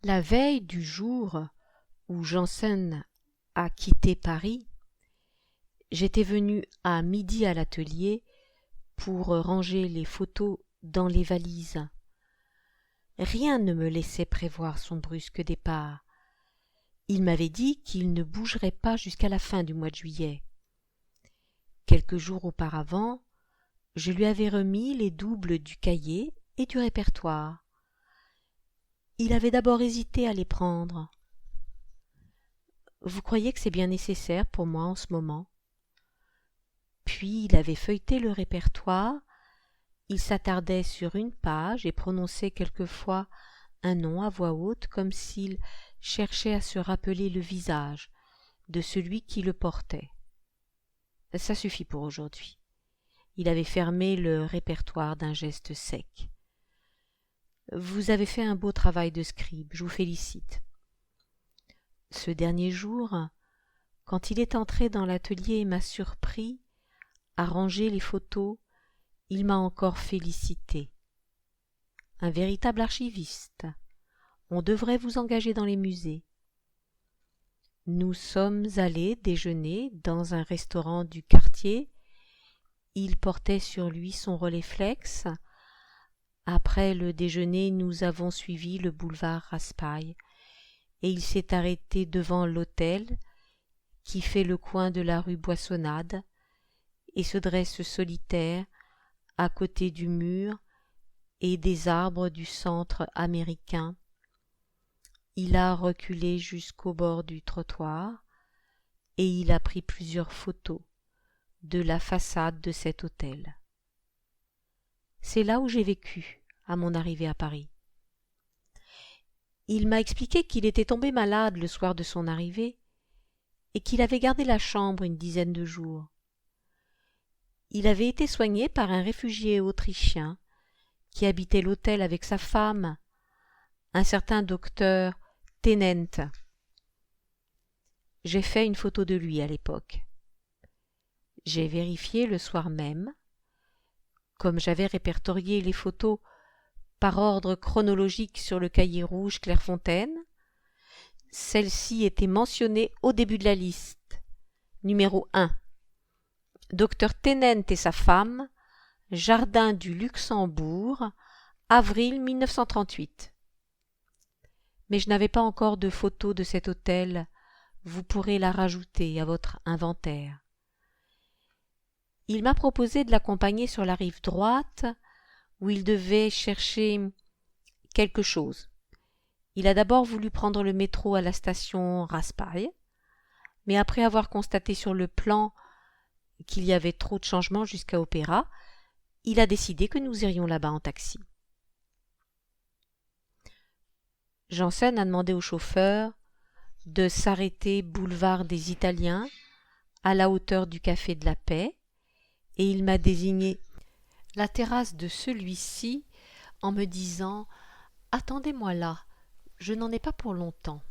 La veille du jour où Janssen a quitté Paris, j'étais venue à midi à l'atelier pour ranger les photos dans les valises. Rien ne me laissait prévoir son brusque départ. Il m'avait dit qu'il ne bougerait pas jusqu'à la fin du mois de juillet. Quelques jours auparavant, je lui avais remis les doubles du cahier et du répertoire. Il avait d'abord hésité à les prendre. « Vous croyez que c'est bien nécessaire pour moi en ce moment ?» Puis il avait feuilleté le répertoire, il s'attardait sur une page et prononçait quelquefois un nom à voix haute comme s'il cherchait à se rappeler le visage de celui qui le portait. Ça suffit pour aujourd'hui. Il avait fermé le répertoire d'un geste sec. « Vous avez fait un beau travail de scribe, je vous félicite. » Ce dernier jour, quand il est entré dans l'atelier et m'a surpris à ranger les photos, il m'a encore félicité. Un véritable archiviste. On devrait vous engager dans les musées. Nous sommes allés déjeuner dans un restaurant du quartier. Il portait sur lui son Rolleiflex. Après le déjeuner, nous avons suivi le boulevard Raspail et il s'est arrêté devant l'hôtel qui fait le coin de la rue Boissonnade et se dresse solitaire à côté du mur et des arbres du centre américain. Il a reculé jusqu'au bord du trottoir et il a pris plusieurs photos de la façade de cet hôtel. C'est là où j'ai vécu à mon arrivée à Paris. Il m'a expliqué qu'il était tombé malade le soir de son arrivée et qu'il avait gardé la chambre une dizaine de jours. Il avait été soigné par un réfugié autrichien qui habitait l'hôtel avec sa femme, un certain docteur Tennent. J'ai fait une photo de lui à l'époque. J'ai vérifié le soir même. Comme j'avais répertorié les photos par ordre chronologique sur le cahier rouge Clairefontaine, celle-ci était mentionnée au début de la liste. Numéro 1. Docteur Tennent et sa femme, Jardin du Luxembourg, avril 1938. Mais je n'avais pas encore de photo de cet hôtel. Vous pourrez la rajouter à votre inventaire. Il m'a proposé de l'accompagner sur la rive droite, où il devait chercher quelque chose. Il a d'abord voulu prendre le métro à la station Raspail, mais après avoir constaté sur le plan qu'il y avait trop de changements jusqu'à Opéra, il a décidé que nous irions là-bas en taxi. Janssen a demandé au chauffeur de s'arrêter boulevard des Italiens à la hauteur du Café de la Paix et il m'a désigné la terrasse de celui-ci en me disant « Attendez-moi là, je n'en ai pas pour longtemps. »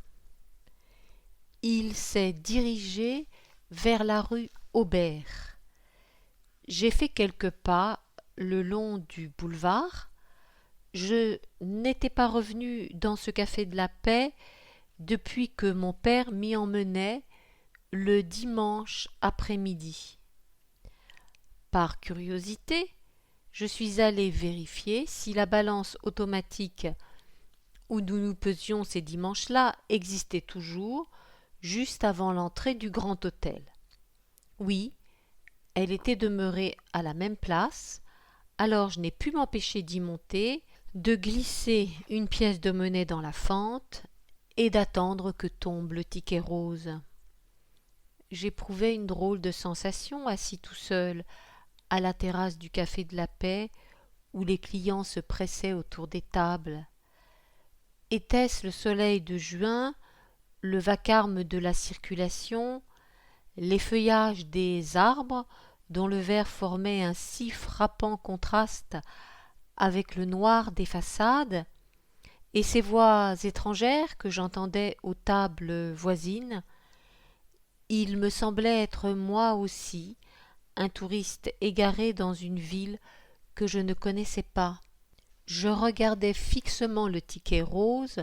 Il s'est dirigé vers la rue Aubert. J'ai fait quelques pas le long du boulevard. Je n'étais pas revenu dans ce Café de la Paix depuis que mon père m'y emmenait le dimanche après-midi. Par curiosité, je suis allé vérifier si la balance automatique où nous pesions ces dimanches-là existait toujours, juste avant l'entrée du grand hôtel. Oui, elle était demeurée à la même place, alors je n'ai pu m'empêcher d'y monter, de glisser une pièce de monnaie dans la fente et d'attendre que tombe le ticket rose. J'éprouvais une drôle de sensation assis tout seul à la terrasse du Café de la Paix où les clients se pressaient autour des tables. Était-ce le soleil de juin, le vacarme de la circulation, les feuillages des arbres dont le vert formait un si frappant contraste avec le noir des façades, et ces voix étrangères que j'entendais aux tables voisines? Il me semblait être moi aussi un touriste égaré dans une ville que je ne connaissais pas. Je regardais fixement le ticket rose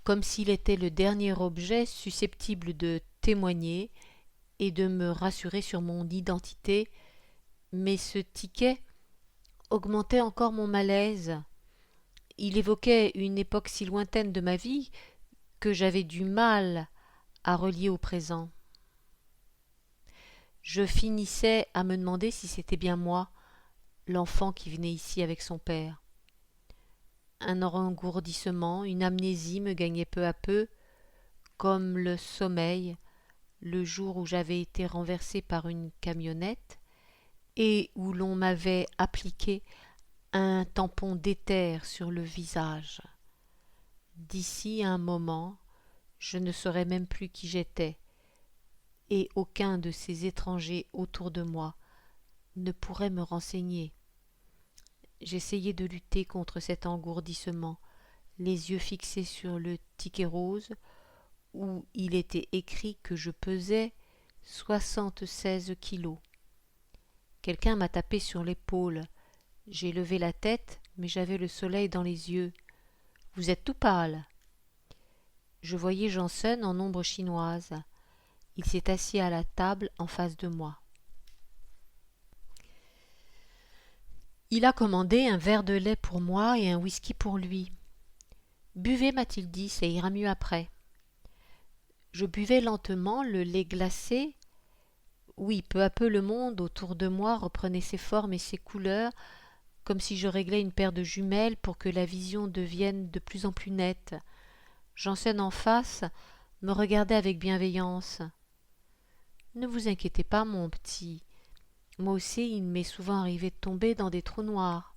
comme s'il était le dernier objet susceptible de témoigner et de me rassurer sur mon identité, mais ce ticket augmentait encore mon malaise. Il évoquait une époque si lointaine de ma vie que j'avais du mal à relier au présent. Je finissais à me demander si c'était bien moi, l'enfant qui venait ici avec son père. Un engourdissement, une amnésie me gagnaient peu à peu, comme le sommeil, le jour où j'avais été renversé par une camionnette et où l'on m'avait appliqué un tampon d'éther sur le visage. D'ici un moment, je ne saurais même plus qui j'étais, et aucun de ces étrangers autour de moi ne pourrait me renseigner. J'essayais de lutter contre cet engourdissement, les yeux fixés sur le ticket rose, où il était écrit que je pesais 76 kilos. Quelqu'un m'a tapé sur l'épaule. J'ai levé la tête, mais j'avais le soleil dans les yeux. « Vous êtes tout pâle. » Je voyais Janssen en ombre chinoise. Il s'est assis à la table en face de moi. Il a commandé un verre de lait pour moi et un whisky pour lui. « Buvez, m'a-t-il dit, ça ira mieux après. » Je buvais lentement le lait glacé. Oui, peu à peu le monde autour de moi reprenait ses formes et ses couleurs, comme si je réglais une paire de jumelles pour que la vision devienne de plus en plus nette. Janssen en face me regardait avec bienveillance. « Ne vous inquiétez pas, mon petit. Moi aussi, il m'est souvent arrivé de tomber dans des trous noirs. »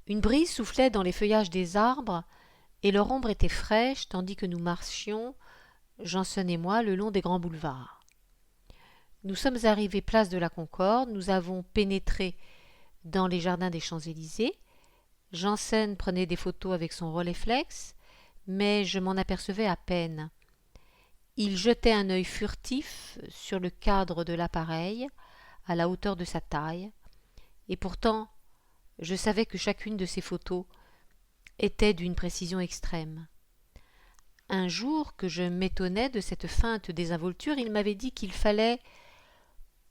Une brise soufflait dans les feuillages des arbres, et leur ombre était fraîche tandis que nous marchions, Janssen et moi, le long des grands boulevards. Nous sommes arrivés place de la Concorde, nous avons pénétré dans les jardins des Champs-Élysées. Janssen prenait des photos avec son Rolleiflex, mais je m'en apercevais à peine. Il jetait un œil furtif sur le cadre de l'appareil, à la hauteur de sa taille, et pourtant je savais que chacune de ces photos était d'une précision extrême. Un jour que je m'étonnais de cette feinte désinvolture, il m'avait dit qu'il fallait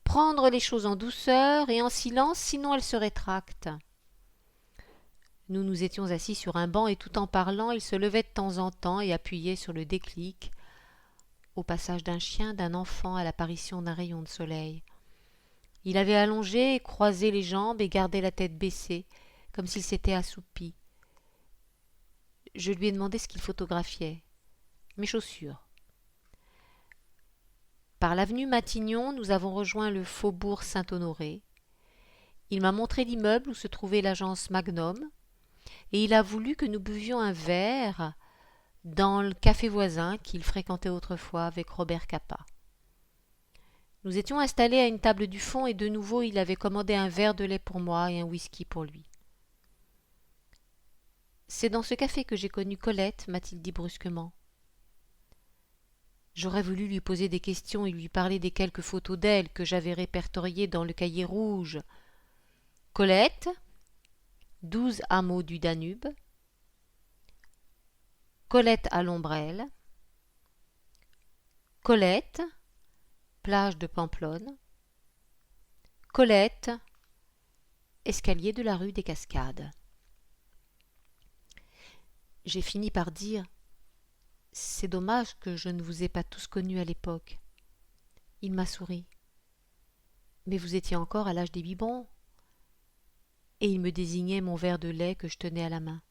prendre les choses en douceur et en silence, sinon elles se rétractent. Nous nous étions assis sur un banc et tout en parlant, il se levait de temps en temps et appuyait sur le déclic, au passage d'un chien, d'un enfant, à l'apparition d'un rayon de soleil. Il avait allongé et croisé les jambes et gardait la tête baissée, comme s'il s'était assoupi. Je lui ai demandé ce qu'il photographiait. Mes chaussures. Par l'avenue Matignon, nous avons rejoint le faubourg Saint-Honoré. Il m'a montré l'immeuble où se trouvait l'agence Magnum, et il a voulu que nous buvions un verre dans le café voisin qu'il fréquentait autrefois avec Robert Capa. Nous étions installés à une table du fond et de nouveau il avait commandé un verre de lait pour moi et un whisky pour lui. « C'est dans ce café que j'ai connu Colette, m'a-t-il dit brusquement. J'aurais voulu lui poser des questions et lui parler des quelques photos d'elle que j'avais répertoriées dans le cahier rouge. Colette, 12 hameaux du Danube. Colette à l'ombrelle. Colette, plage de Pamplonne. Colette, escalier de la rue des Cascades. » J'ai fini par dire « C'est dommage que je ne vous ai pas tous connus à l'époque. » Il m'a souri. « Mais vous étiez encore à l'âge des biberons. » Et il me désignait mon verre de lait que je tenais à la main.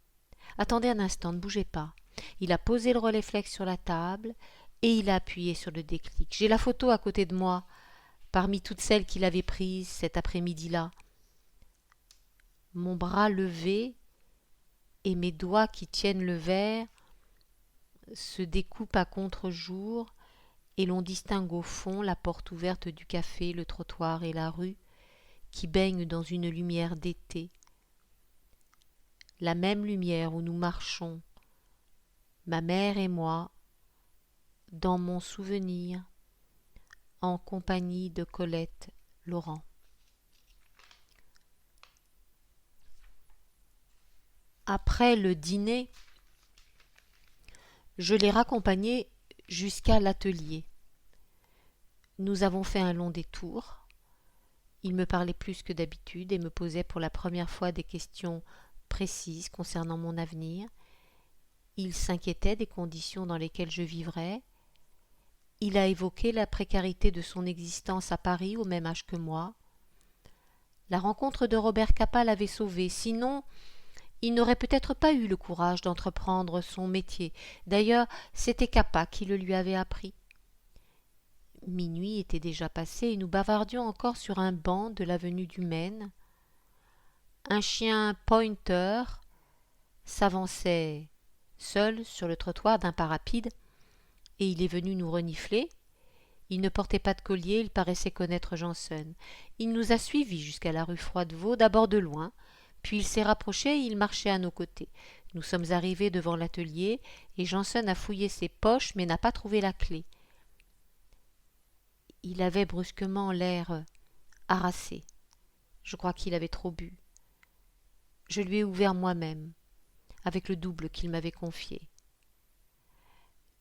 « Attendez un instant, ne bougez pas. » Il a posé le Rolleiflex sur la table et il a appuyé sur le déclic. J'ai la photo à côté de moi, parmi toutes celles qu'il avait prises cet après-midi-là. Mon bras levé et mes doigts qui tiennent le verre se découpent à contre-jour et l'on distingue au fond la porte ouverte du café, le trottoir et la rue qui baignent dans une lumière d'été. La même lumière où nous marchons, ma mère et moi, dans mon souvenir, en compagnie de Colette Laurent. Après le dîner, je l'ai raccompagné jusqu'à l'atelier. Nous avons fait un long détour. Il me parlait plus que d'habitude et me posait pour la première fois des questions précises concernant mon avenir. Il s'inquiétait des conditions dans lesquelles je vivrais. Il a évoqué la précarité de son existence à Paris au même âge que moi. La rencontre de Robert Capa l'avait sauvé, sinon il n'aurait peut-être pas eu le courage d'entreprendre son métier. D'ailleurs, c'était Capa qui le lui avait appris. Minuit était déjà passé et nous bavardions encore sur un banc de l'avenue du Maine. Un chien pointer s'avançait seul sur le trottoir d'un pas rapide et il est venu nous renifler. Il ne portait pas de collier, il paraissait connaître Janssen. Il nous a suivis jusqu'à la rue Froidevaux, d'abord de loin, puis il s'est rapproché et il marchait à nos côtés. Nous sommes arrivés devant l'atelier et Janssen a fouillé ses poches mais n'a pas trouvé la clé. Il avait brusquement l'air harassé. Je crois qu'il avait trop bu. Je lui ai ouvert moi-même, avec le double qu'il m'avait confié.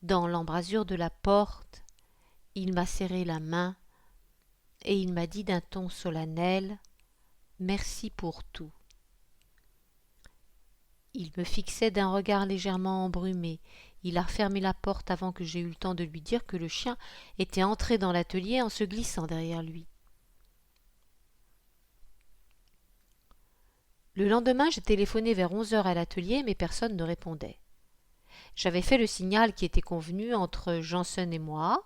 Dans l'embrasure de la porte, il m'a serré la main et il m'a dit d'un ton solennel « Merci pour tout ». Il me fixait d'un regard légèrement embrumé. Il a refermé la porte avant que j'aie eu le temps de lui dire que le chien était entré dans l'atelier en se glissant derrière lui. Le lendemain, j'ai téléphoné vers 11 heures à l'atelier, mais personne ne répondait. J'avais fait le signal qui était convenu entre Janssen et moi,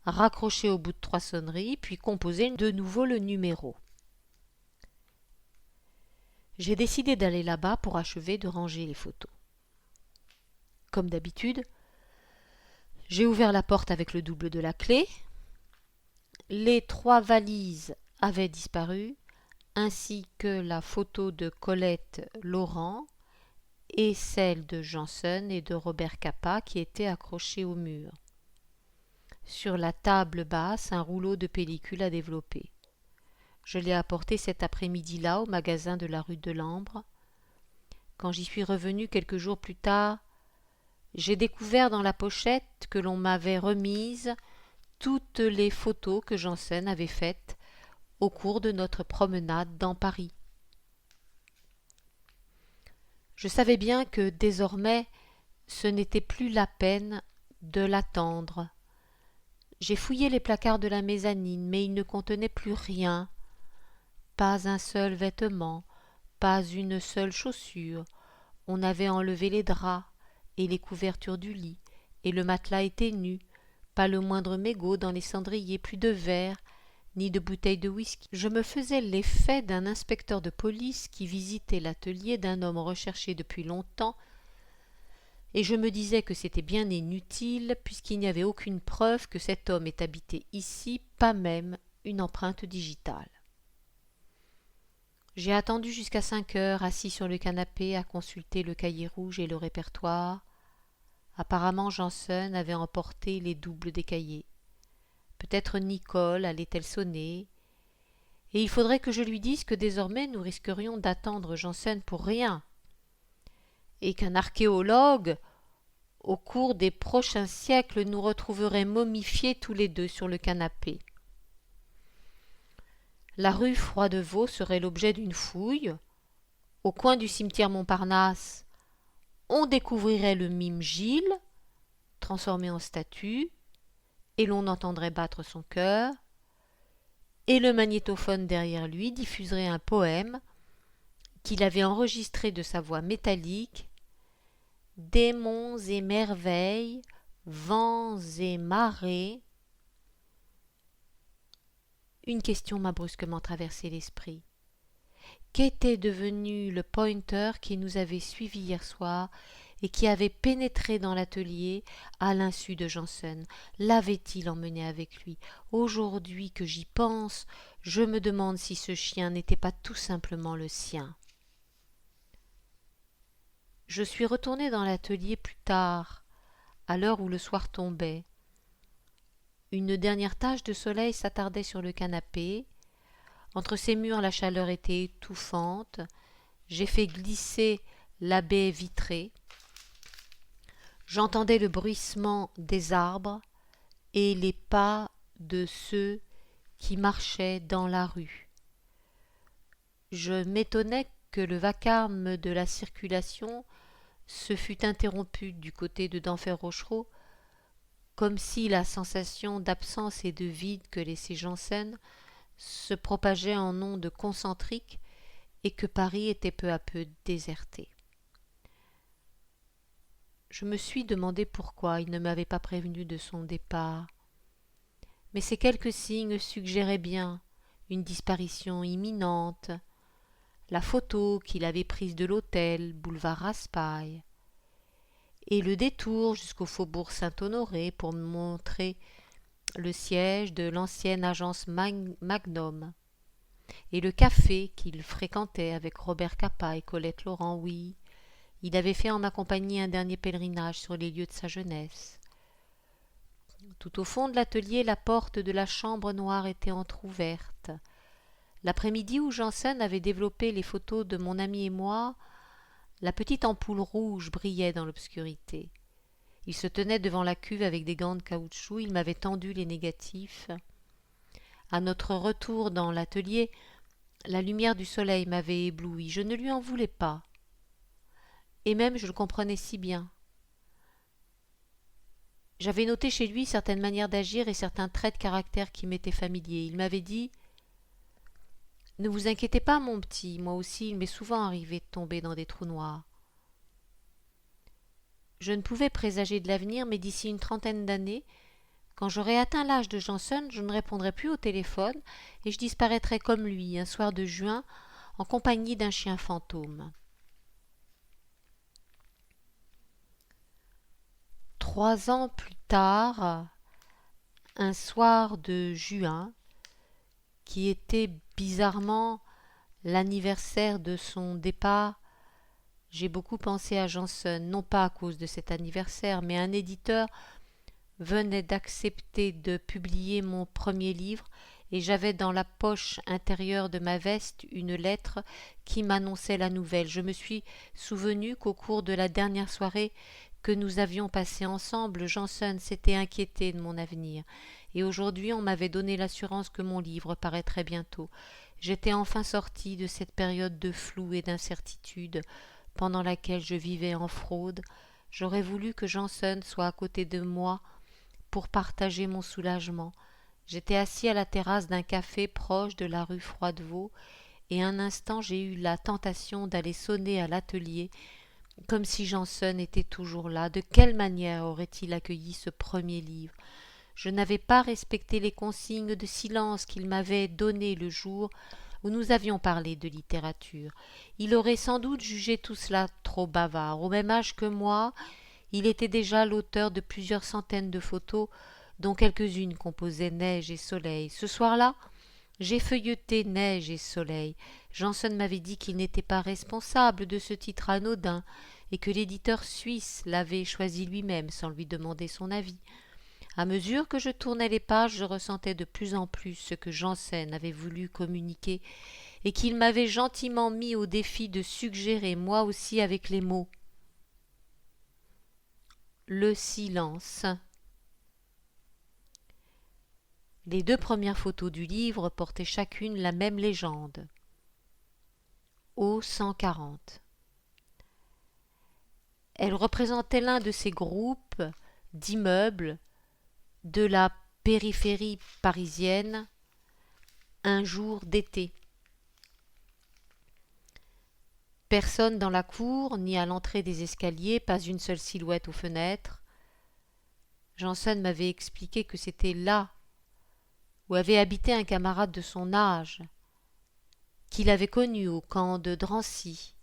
raccroché au bout de 3 sonneries, puis composé de nouveau le numéro. J'ai décidé d'aller là-bas pour achever de ranger les photos. Comme d'habitude, j'ai ouvert la porte avec le double de la clé. Les 3 valises avaient disparu, ainsi que la photo de Colette Laurent et celle de Janssen et de Robert Capa qui étaient accrochées au mur. Sur la table basse, un rouleau de pellicule à développer. Je l'ai apporté cet après-midi-là au magasin de la rue de l'Ambre. Quand j'y suis revenu quelques jours plus tard, j'ai découvert dans la pochette que l'on m'avait remise toutes les photos que Janssen avait faites au cours de notre promenade dans Paris. Je savais bien que désormais ce n'était plus la peine de l'attendre. J'ai fouillé les placards de la mezzanine, mais ils ne contenaient plus rien. Pas un seul vêtement, pas une seule chaussure. On avait enlevé les draps et les couvertures du lit, et le matelas était nu. Pas le moindre mégot dans les cendriers, plus de verre, ni de bouteilles de whisky. Je me faisais l'effet d'un inspecteur de police qui visitait l'atelier d'un homme recherché depuis longtemps, et je me disais que c'était bien inutile, puisqu'il n'y avait aucune preuve que cet homme ait habité ici, pas même une empreinte digitale. J'ai attendu jusqu'à 5 heures, assis sur le canapé, à consulter le cahier rouge et le répertoire. Apparemment, Janssen avait emporté les doubles des cahiers. Peut-être Nicole allait-elle sonner, et il faudrait que je lui dise que désormais nous risquerions d'attendre Janssen pour rien, et qu'un archéologue, au cours des prochains siècles, nous retrouverait momifiés tous les deux sur le canapé. La rue Froidevaux serait l'objet d'une fouille. Au coin du cimetière Montparnasse, on découvrirait le mime Gilles, transformé en statue, et l'on entendrait battre son cœur, et le magnétophone derrière lui diffuserait un poème qu'il avait enregistré de sa voix métallique. Démons et merveilles, vents et marées. Une question m'a brusquement traversé l'esprit. Qu'était devenu le pointer qui nous avait suivis hier soir et qui avait pénétré dans l'atelier à l'insu de Janssen? L'avait-il emmené avec lui? Aujourd'hui que j'y pense, je me demande si ce chien n'était pas tout simplement le sien. Je suis retourné dans l'atelier plus tard, à l'heure où le soir tombait. Une dernière tache de soleil s'attardait sur le canapé. Entre ces murs, la chaleur était étouffante. J'ai fait glisser la baie vitrée. J'entendais le bruissement des arbres et les pas de ceux qui marchaient dans la rue. Je m'étonnais que le vacarme de la circulation se fût interrompu du côté de Denfert-Rochereau, comme si la sensation d'absence et de vide que laissait Janssen se propageait en ondes concentriques et que Paris était peu à peu déserté. Je me suis demandé pourquoi il ne m'avait pas prévenu de son départ. Mais ces quelques signes suggéraient bien une disparition imminente. La photo qu'il avait prise de l'hôtel, boulevard Raspail, et le détour jusqu'au faubourg Saint-Honoré pour me montrer le siège de l'ancienne agence Magnum, et le café qu'il fréquentait avec Robert Capa et Colette Laurent. Oui, il avait fait en ma compagnie un dernier pèlerinage sur les lieux de sa jeunesse. Tout au fond de l'atelier, la porte de la chambre noire était entr'ouverte. L'après-midi où Janssen avait développé les photos de mon ami et moi, la petite ampoule rouge brillait dans l'obscurité. Il se tenait devant la cuve avec des gants de caoutchouc, il m'avait tendu les négatifs. À notre retour dans l'atelier, la lumière du soleil m'avait ébloui. Je ne lui en voulais pas. Et même je le comprenais si bien. J'avais noté chez lui certaines manières d'agir et certains traits de caractère qui m'étaient familiers. Il m'avait dit « Ne vous inquiétez pas, mon petit, moi aussi il m'est souvent arrivé de tomber dans des trous noirs. » Je ne pouvais présager de l'avenir, mais d'ici une trentaine d'années, quand j'aurai atteint l'âge de Janssen, je ne répondrai plus au téléphone et je disparaîtrai comme lui, un soir de juin, en compagnie d'un chien fantôme. 3 ans plus tard, un soir de juin, qui était bizarrement l'anniversaire de son départ, j'ai beaucoup pensé à Janssen, non pas à cause de cet anniversaire, mais un éditeur venait d'accepter de publier mon premier livre et j'avais dans la poche intérieure de ma veste une lettre qui m'annonçait la nouvelle. Je me suis souvenu qu'au cours de la dernière soirée que nous avions passée ensemble, Janssen s'était inquiété de mon avenir, et aujourd'hui on m'avait donné l'assurance que mon livre paraîtrait bientôt. J'étais enfin sortie de cette période de flou et d'incertitude pendant laquelle je vivais en fraude. J'aurais voulu que Janssen soit à côté de moi pour partager mon soulagement. J'étais assis à la terrasse d'un café proche de la rue Froidevaux, et un instant j'ai eu la tentation d'aller sonner à l'atelier, comme si Janssen était toujours là. De quelle manière aurait-il accueilli ce premier livre? Je n'avais pas respecté les consignes de silence qu'il m'avait données le jour où nous avions parlé de littérature. Il aurait sans doute jugé tout cela trop bavard. Au même âge que moi, il était déjà l'auteur de plusieurs centaines de photos, dont quelques-unes composaient Neige et Soleil. Ce soir-là, j'ai feuilleté Neige et Soleil. Janssen m'avait dit qu'il n'était pas responsable de ce titre anodin et que l'éditeur suisse l'avait choisi lui-même sans lui demander son avis. À mesure que je tournais les pages, je ressentais de plus en plus ce que Janssen avait voulu communiquer et qu'il m'avait gentiment mis au défi de suggérer moi aussi avec les mots. Le silence. Les 2 premières photos du livre portaient chacune la même légende. O140. Elle représentait l'un de ces groupes d'immeubles de la périphérie parisienne, un jour d'été. Personne dans la cour, ni à l'entrée des escaliers, pas une seule silhouette aux fenêtres. Janssen m'avait expliqué que c'était là où avait habité un camarade de son âge, qu'il avait connu au camp de Drancy.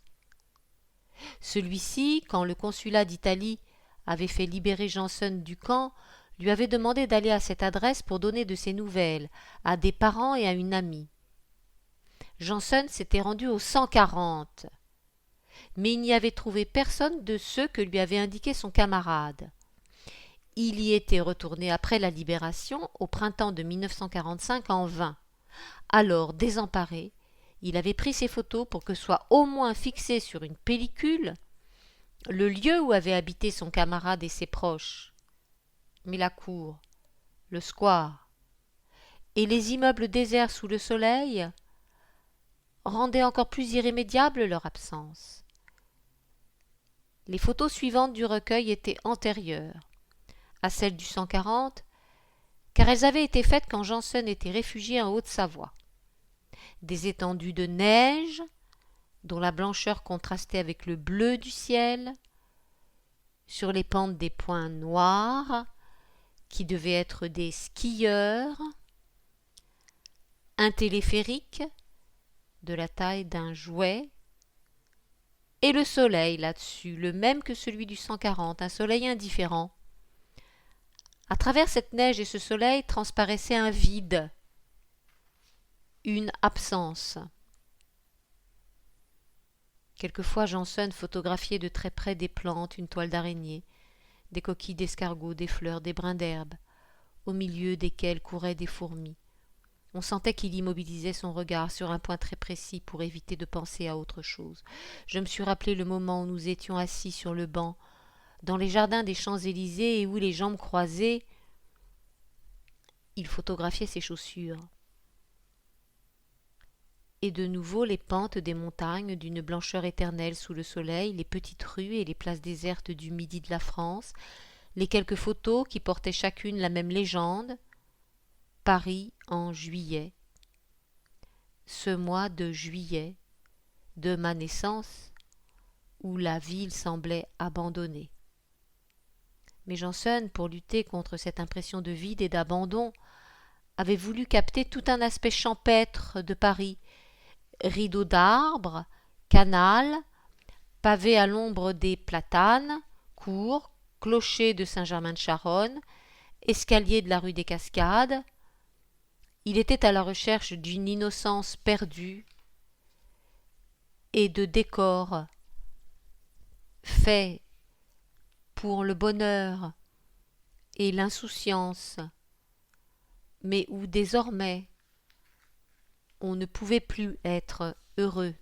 Celui-ci, quand le consulat d'Italie avait fait libérer Janssen du camp, lui avait demandé d'aller à cette adresse pour donner de ses nouvelles à des parents et à une amie. Janssen s'était rendu au 140, mais il n'y avait trouvé personne de ceux que lui avait indiqué son camarade. Il y était retourné après la libération, au printemps de 1945, en vain. Alors, désemparé, Il avait pris ces photos pour que soit au moins fixé sur une pellicule le lieu où avaient habité son camarade et ses proches. Mais la cour, le square et les immeubles déserts sous le soleil rendaient encore plus irrémédiable leur absence. Les photos suivantes du recueil étaient antérieures à celles du 140, car elles avaient été faites quand Janssen était réfugié en Haute-Savoie. Des étendues de neige, dont la blancheur contrastait avec le bleu du ciel, sur les pentes des points noirs, qui devaient être des skieurs, un téléphérique de la taille d'un jouet, et le soleil là-dessus, le même que celui du 140, un soleil indifférent. À travers cette neige et ce soleil transparaissait un vide, une absence. Quelquefois Janssen photographiait de très près des plantes, une toile d'araignée, des coquilles d'escargots, des fleurs, des brins d'herbe, au milieu desquels couraient des fourmis. On sentait qu'il immobilisait son regard sur un point très précis pour éviter de penser à autre chose. Je me suis rappelé le moment où nous étions assis sur le banc, dans les jardins des Champs-Élysées et où, les jambes croisées, il photographiait ses chaussures. Et de nouveau les pentes des montagnes d'une blancheur éternelle sous le soleil, les petites rues et les places désertes du midi de la France, les quelques photos qui portaient chacune la même légende, Paris en juillet. Ce mois de juillet, de ma naissance, où la ville semblait abandonnée. Mais Janssen, pour lutter contre cette impression de vide et d'abandon, avait voulu capter tout un aspect champêtre de Paris, rideaux d'arbres, canal, pavés à l'ombre des platanes, cours, clocher de Saint-Germain-de-Charonne, escalier de la rue des Cascades. Il était à la recherche d'une innocence perdue et de décors faits pour le bonheur et l'insouciance, mais où désormais on ne pouvait plus être heureux.